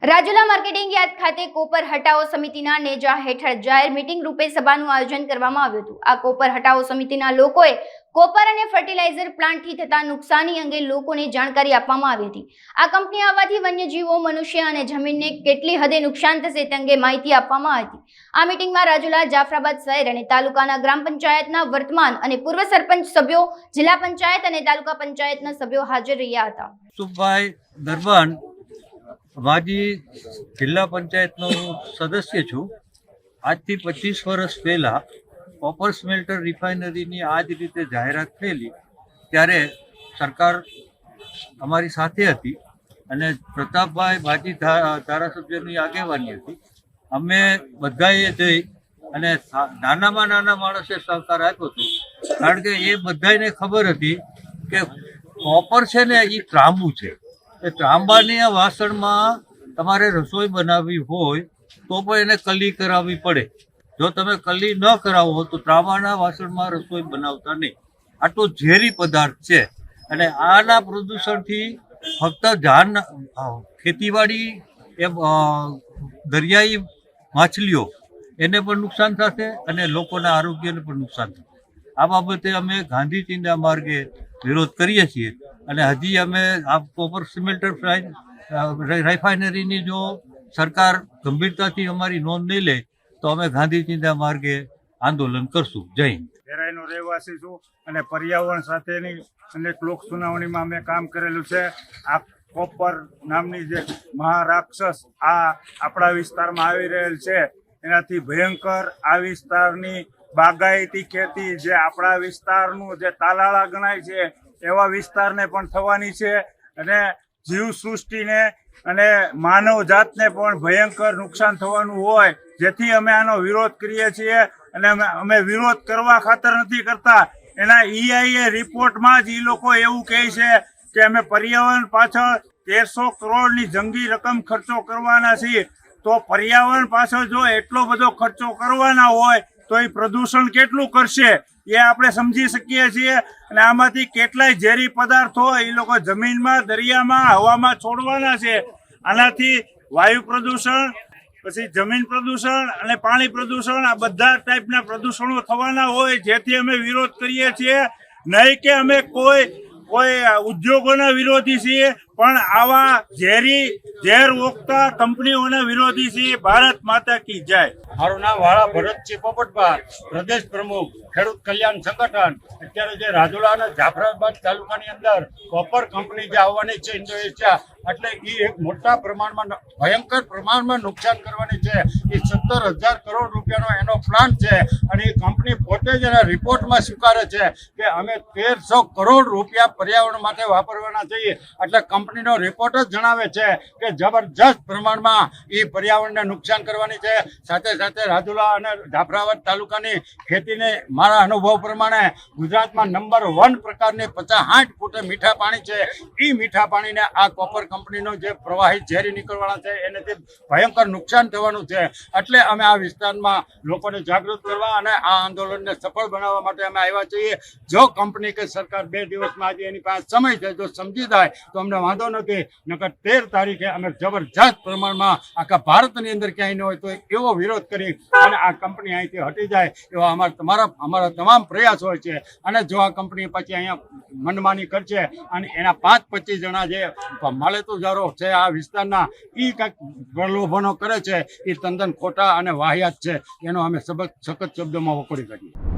Rajula marketing yard ખાતે copper હટાવો સમિતિના નેજા હેઠળ જાહેર મીટિંગ રૂપે સભાનું આયોજન કરવામાં આવ્યું હતું। આ કોપર હટાવો સમિતિના લોકોએ કોપર અને ફર્ટિલાઇઝર પ્લાન્ટથી થતા નુકસાની અંગે લોકોને જાણકારી આપવામાં આવી હતી। આ કંપની આવવાથી વન્યજીવો, મનુષ્ય અને જમીનને કેટલી હદે નુકસાન થશે તે અંગે માહિતી આપવામાં આવી હતી। આ મીટિંગમાં રાજુલા, જાફરાબાદ શહેર અને તાલુકાના ગ્રામ પંચાયતના વર્તમાન અને પૂર્વ સરપંચ સભ્યો, જિલ્લા પંચાયત અને તાલુકા પંચાયતના સભ્યો હાજર રહ્યા હતા। સુભાઈ દરબાન માજી જિલ્લા પંચાયતનો સદસ્ય છું। આજથી 25 વર્ષ પહેલાં કોપર સ્મેલ્ટર રિફાઇનરીની આ જ રીતે જાહેરાત થયેલી ત્યારે સરકાર અમારી સાથે હતી અને પ્રતાપભાઈ માજી ધારાસભ્યની આગેવાની હતી। અમે બધાએ જઈ અને નાનામાં નાના માણસે સહકાર આપ્યો હતો, કારણ કે એ બધાને ખબર હતી કે કોપર છે ને એ ત્રાંબુ છે। એ ત્રાંબાની આ વાસણમાં તમારે રસોઈ બનાવવી હોય તો પણ એને કલી કરાવવી પડે। જો તમે કલી ન કરાવો તો ત્રાંબાના વાસણમાં રસોઈ બનાવતા નહીં। આટલો ઝેરી પદાર્થ છે અને આના પ્રદૂષણથી ફક્ત ખેતીવાડી એ દરિયાઈ માછલીઓ એને પણ નુકસાન થશે અને લોકોના આરોગ્યને પણ નુકસાન થશે। આ બાબતે અમે ગાંધી ચિંતા માર્ગે વિરોધ કરીએ છીએ અને હજી અમે આ કોપર સિમેન્ટર રિફાઇનરીની જો સરકાર ગંભીરતાથી અમારી નોંધ નહીં લે તો અમે ગાંધી ચિંતા માર્ગે આંદોલન કરશું। જય હિન્દ। ખેરાઈનો રહેવાસી છું અને પર્યાવરણ સાથેની અનેક લોક સુનાવણીમાં મેં કામ કરેલું છે। આ કોપર નામની જે મહારાક્ષસ આ આપણા વિસ્તારમાં આવી રહેલ છે, એનાથી ભયંકર આ વિસ્તારની બાગાયતી ખેતી જે આપણા વિસ્તારનું જે તાલાળા ગણાય છે એવા વિસ્તારને પણ થવાની છે અને જીવસૃષ્ટિને અને માનવ જાતને પણ ભયંકર નુકસાન થવાનું હોય, જેથી અમે આનો વિરોધ કરીએ છીએ। અને અમે વિરોધ કરવા ખાતર નથી કરતા, એના EIA રિપોર્ટમાં જ એ લોકો એવું કહે છે કે અમે પર્યાવરણ પાછળ 1300 કરોડની જંગી રકમ ખર્ચો કરવાના છીએ। તો પર્યાવરણ પાછળ જો એટલો બધો ખર્ચો કરવાના હોય તો એ પ્રદૂષણ કેટલું કરશે એ આપણે સમજી શકીએ છીએ। અને આમાંથી કેટલાય ઝેરી પદાર્થો એ લોકો જમીનમાં, દરિયામાં, હવામાં છોડવાના છે। આનાથી વાયુ પ્રદૂષણ, પછી જમીન પ્રદૂષણ અને પાણી પ્રદૂષણ, આ બધા ટાઈપના પ્રદૂષણો થવાના હોય, જેથી અમે વિરોધ કરીએ છીએ। નહીં કે અમે કોઈ ઉદ્યોગોના વિરોધી છીએ, પણ આવા ઝેર ઓકતા કંપનીઓના વિરોધી છીએ। ભારત માતા કી જય। મારું નામ વાળા ભરતસિંહ પોપટભા, પ્રદેશ પ્રમુખ ખેડૂત કલ્યાણ સંગઠન। અત્યારે જે રાજુલા અને જાફરાબાદ તાલુકાની અંદર કોપર કંપની જે આવવાની છે ઇન્ડો એશિયા, એટલે એ એક મોટા પ્રમાણમાં ભયંકર પ્રમાણમાં નુકસાન કરવાની છે। એ 17,000 કરોડ રૂપિયાનો એનો પ્લાન્ટ છે અને એ કંપની પોતે જ એના રિપોર્ટમાં સ્વીકારે છે કે અમે 1300 કરોડ રૂપિયા પર્યાવરણ માટે વાપરવાના છીએ। એટલે કંપનીનો રિપોર્ટ જ જણાવે છે કે જબરજસ્ત પ્રમાણમાં એ પર્યાવરણને નુકસાન કરવાની છે। સાથે સાથે રાજુલા અને જાફરાબાદ તાલુકાની ખેતીને મારા અનુભવ પ્રમાણે ગુજરાતમાં નંબર 1 પ્રકારની 50-60 ફૂટે મીઠા પાણી છે। એ મીઠા પાણીને આ કોપર કંપનીનો જે પ્રવાહી ઝેરી નીકળવાના છે એનાથી ભયંકર નુકસાન થવાનું છે। એટલે અમે આ વિસ્તારમાં લોકોને જાગૃત કરવા અને આ આંદોલનને સફળ બનાવવા માટે અમે આવ્યા છીએ। જો કંપની કે સરકાર 2 દિવસમાં આજે એની પાસે સમય છે, જો સમજી જાય તો અમને વાંધો નથી, નકર 13 તારીખે અમે જબરજસ્ત પ્રમાણમાં આખા ભારતની અંદર ક્યાંય ન હોય તો એવો વિરોધ કરી અને આ કંપની અહીંથી હટી જાય એવા અમારા તમામ પ્રયાસ હોય છે। અને જો આ કંપની પછી અહીંયા મનમાની કરશે અને એના 5-25 જણા જે માલેતુજારો છે આ વિસ્તારના એ કંઈક પ્રલોભનો કરે છે, એ તદ્દન ખોટા અને વાહિયાત છે। એનો અમે સખત શબ્દોમાં વખોડી કાઢીએ।